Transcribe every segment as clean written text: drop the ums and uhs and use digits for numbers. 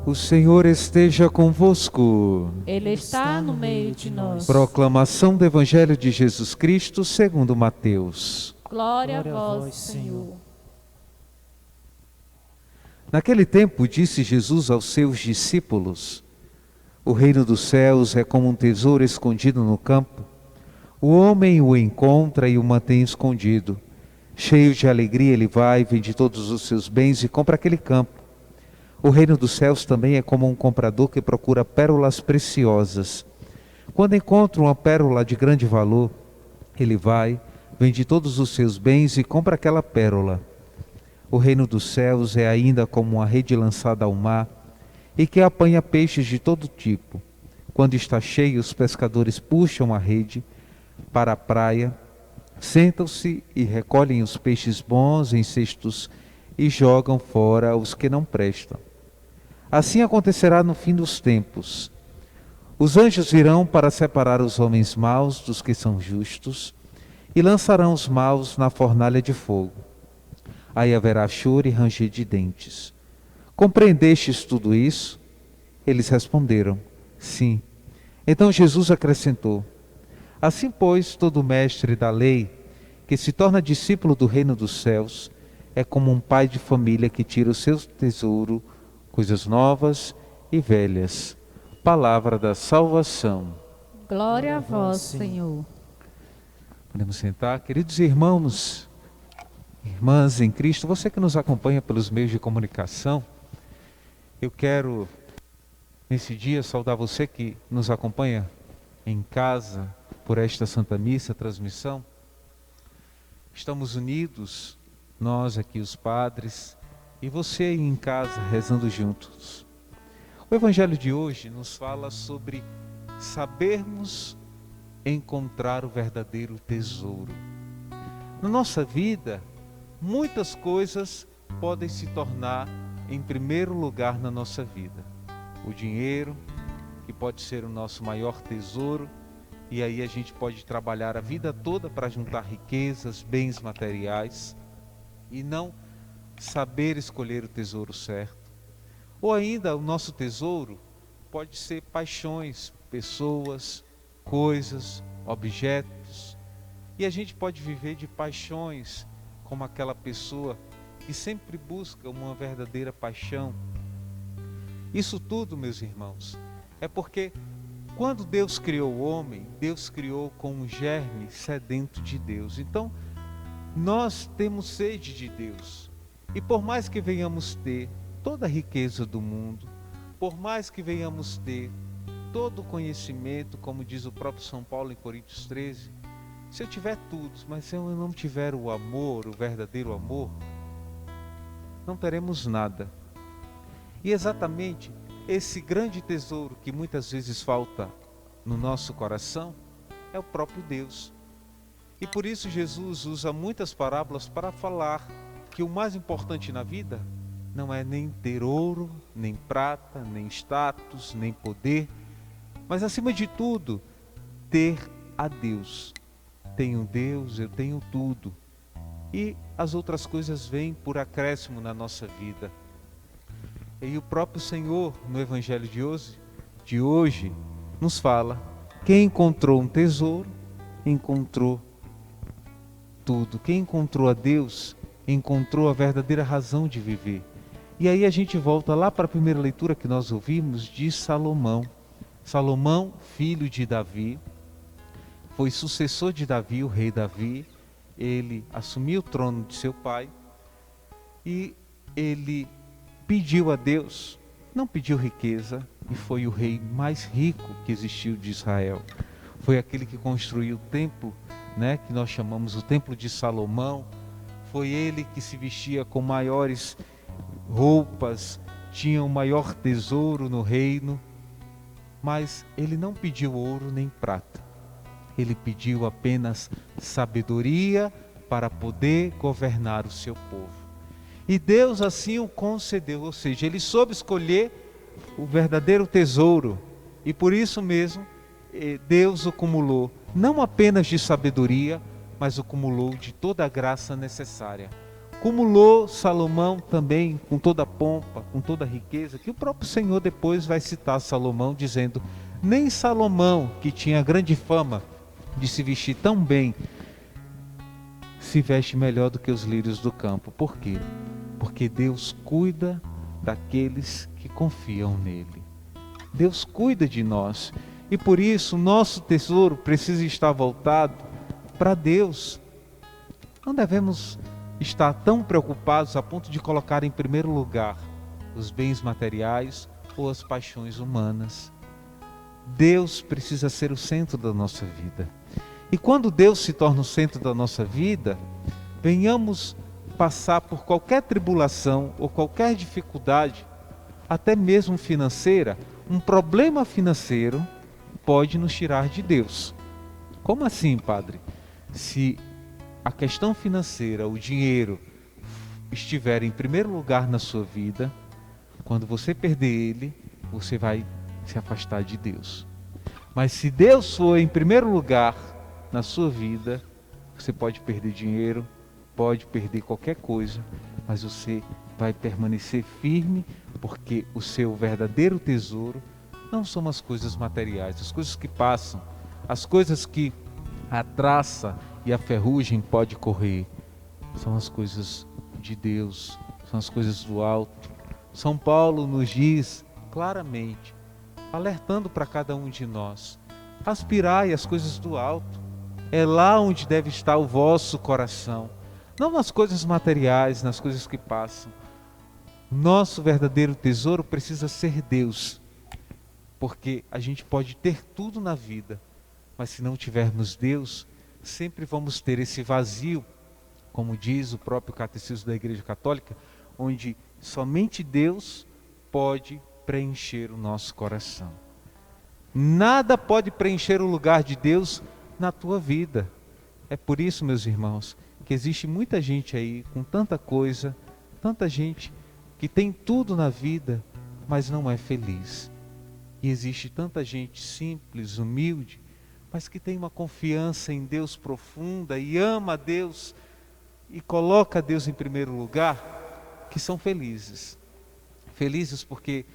O Senhor esteja convosco. Ele está no meio de nós. Proclamação do Evangelho de Jesus Cristo segundo Mateus. Glória a vós, Senhor. Naquele tempo disse Jesus aos seus discípulos: o reino dos céus é como um tesouro escondido no campo. O homem o encontra e o mantém escondido. Cheio de alegria ele vai, vende todos os seus bens e compra aquele campo. O reino dos céus também é como um comprador que procura pérolas preciosas. Quando encontra uma pérola de grande valor, ele vai, vende todos os seus bens e compra aquela pérola. O reino dos céus é ainda como uma rede lançada ao mar e que apanha peixes de todo tipo. Quando está cheio, os pescadores puxam a rede para a praia, sentam-se e recolhem os peixes bons em cestos e jogam fora os que não prestam. Assim acontecerá no fim dos tempos. Os anjos virão para separar os homens maus dos que são justos e lançarão os maus na fornalha de fogo. Aí haverá choro e ranger de dentes. Compreendestes tudo isso? Eles responderam: sim. Então Jesus acrescentou: assim, pois, todo mestre da lei, que se torna discípulo do reino dos céus, é como um pai de família que tira o seu tesouro, coisas novas e velhas. Palavra da salvação. Glória a vós, Senhor. Podemos sentar, queridos irmãos, irmãs em Cristo, você que nos acompanha pelos meios de comunicação, eu quero, nesse dia, saudar você que nos acompanha em casa por esta Santa Missa, transmissão. Estamos unidos, nós aqui os padres, e você aí em casa rezando juntos. O Evangelho de hoje nos fala sobre sabermos encontrar o verdadeiro tesouro. Na nossa vida, muitas coisas podem se tornar em primeiro lugar na nossa vida. O dinheiro, que pode ser o nosso maior tesouro, e aí a gente pode trabalhar a vida toda para juntar riquezas, bens materiais, e não saber escolher o tesouro certo. Ou ainda o nosso tesouro pode ser paixões, pessoas, coisas, objetos. E a gente pode viver de paixões como aquela pessoa que sempre busca uma verdadeira paixão. Isso tudo, meus irmãos, é porque quando Deus criou o homem, Deus criou com um germe sedento de Deus. Então, nós temos sede de Deus. E por mais que venhamos ter toda a riqueza do mundo, por mais que venhamos ter todo o conhecimento, como diz o próprio São Paulo em Coríntios 13, se eu tiver tudo, mas se eu não tiver o amor, o verdadeiro amor, não teremos nada. E exatamente esse grande tesouro que muitas vezes falta no nosso coração é o próprio Deus. E por isso Jesus usa muitas parábolas para falar que o mais importante na vida não é nem ter ouro, nem prata, nem status, nem poder, mas acima de tudo, ter a Deus. Tenho Deus, eu tenho tudo. E as outras coisas vêm por acréscimo na nossa vida. E o próprio Senhor, no Evangelho de hoje, nos fala: quem encontrou um tesouro, encontrou tudo. Quem encontrou a Deus, encontrou a verdadeira razão de viver. E aí a gente volta lá para a primeira leitura que nós ouvimos de Salomão. Salomão, filho de Davi, foi sucessor de Davi, o rei Davi. Ele assumiu o trono de seu pai e ele pediu a Deus, não pediu riqueza, e foi o rei mais rico que existiu de Israel. Foi aquele que construiu o templo, que nós chamamos o Templo de Salomão. Foi ele que se vestia com maiores roupas, tinha o maior tesouro no reino, mas ele não pediu ouro nem prata. Ele pediu apenas sabedoria para poder governar o seu povo. E Deus assim o concedeu, ou seja, ele soube escolher o verdadeiro tesouro. E por isso mesmo, Deus o cumulou, não apenas de sabedoria, mas o cumulou de toda a graça necessária. Cumulou Salomão também com toda a pompa, com toda a riqueza, que o próprio Senhor depois vai citar Salomão dizendo: nem Salomão, que tinha grande fama de se vestir tão bem, se veste melhor do que os lírios do campo. Por quê? Porque Deus cuida daqueles que confiam nele. Deus cuida de nós. E por isso, nosso tesouro precisa estar voltado para Deus. Não devemos estar tão preocupados a ponto de colocar em primeiro lugar os bens materiais ou as paixões humanas. Deus precisa ser o centro da nossa vida. E quando Deus se torna o centro da nossa vida, venhamos passar por qualquer tribulação ou qualquer dificuldade, até mesmo financeira, um problema financeiro pode nos tirar de Deus. Como assim, padre? Se a questão financeira, o dinheiro, estiver em primeiro lugar na sua vida, quando você perder ele, você vai se afastar de Deus. Mas se Deus for em primeiro lugar na sua vida, você pode perder dinheiro, pode perder qualquer coisa, mas você vai permanecer firme, porque o seu verdadeiro tesouro não são as coisas materiais, as coisas que passam, as coisas que a traça e a ferrugem pode correr, são as coisas de Deus, são as coisas do alto. São Paulo nos diz claramente, alertando para cada um de nós: aspirai as coisas do alto, é lá onde deve estar o vosso coração, não nas coisas materiais, nas coisas que passam. Nosso verdadeiro tesouro precisa ser Deus, porque a gente pode ter tudo na vida, mas se não tivermos Deus, sempre vamos ter esse vazio, como diz o próprio Catecismo da Igreja Católica, onde somente Deus pode preencher o nosso coração. Nada pode preencher o lugar de Deus na tua vida. É por isso, meus irmãos, que existe muita gente aí com tanta coisa, tanta gente que tem tudo na vida, mas não é feliz. E existe tanta gente simples, humilde, mas que tem uma confiança em Deus profunda e ama a Deus e coloca Deus em primeiro lugar, que são felizes. Felizes porque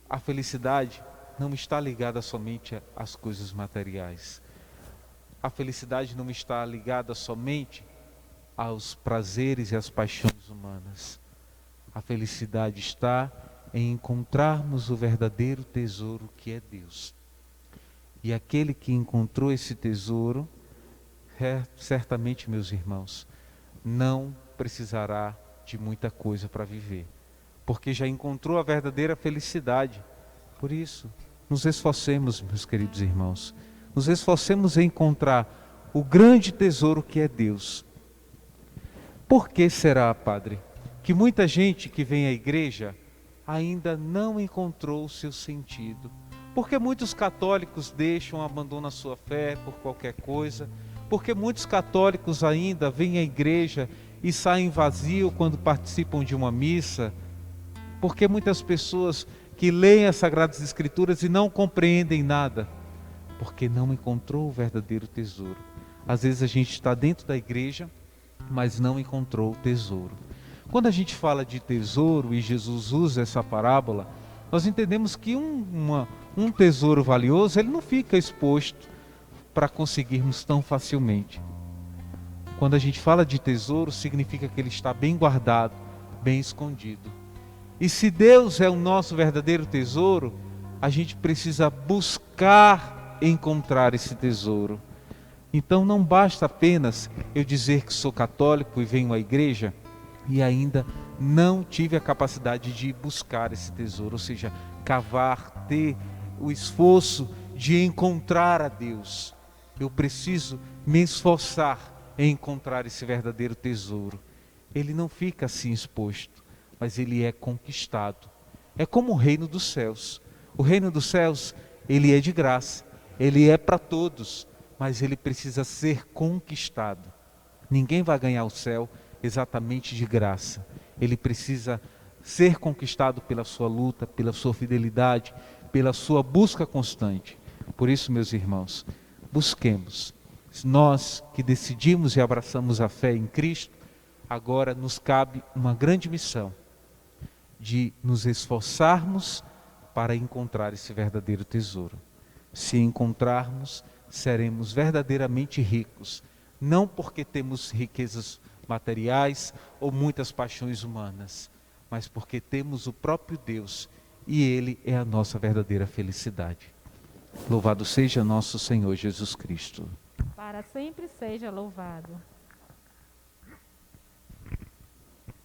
a felicidade não está ligada somente às coisas materiais. A felicidade não está ligada somente aos prazeres e às paixões humanas. A felicidade está em encontrarmos o verdadeiro tesouro que é Deus. E aquele que encontrou esse tesouro, certamente, meus irmãos, não precisará de muita coisa para viver, porque já encontrou a verdadeira felicidade. Por isso, nos esforcemos, meus queridos irmãos, nos esforcemos em encontrar o grande tesouro que é Deus. Por que será, padre, que muita gente que vem à igreja ainda não encontrou o seu sentido? Porque muitos católicos abandonam a sua fé por qualquer coisa, porque muitos católicos ainda vêm à igreja e saem vazios quando participam de uma missa, porque muitas pessoas que leem as Sagradas Escrituras e não compreendem nada, porque não encontrou o verdadeiro tesouro. Às vezes a gente está dentro da igreja, mas não encontrou o tesouro. Quando a gente fala de tesouro e Jesus usa essa parábola, nós entendemos que um tesouro valioso, ele não fica exposto para conseguirmos tão facilmente. Quando a gente fala de tesouro, significa que ele está bem guardado, bem escondido. E se Deus é o nosso verdadeiro tesouro, a gente precisa buscar encontrar esse tesouro. Então não basta apenas eu dizer que sou católico e venho à igreja e ainda não tive a capacidade de buscar esse tesouro, ou seja, cavar, ter o esforço de encontrar a Deus. Eu preciso me esforçar em encontrar esse verdadeiro tesouro. Ele não fica assim exposto, mas ele é conquistado. É como o reino dos céus. O reino dos céus, ele é de graça, ele é para todos, mas ele precisa ser conquistado. Ninguém vai ganhar o céu exatamente de graça. Ele precisa ser conquistado pela sua luta, pela sua fidelidade, pela sua busca constante. Por isso, meus irmãos, busquemos. Nós que decidimos e abraçamos a fé em Cristo, agora nos cabe uma grande missão de nos esforçarmos para encontrar esse verdadeiro tesouro. Se encontrarmos, seremos verdadeiramente ricos, não porque temos riquezas materiais ou muitas paixões humanas, mas porque temos o próprio Deus e Ele é a nossa verdadeira felicidade. Louvado seja nosso Senhor Jesus Cristo. Para sempre seja louvado.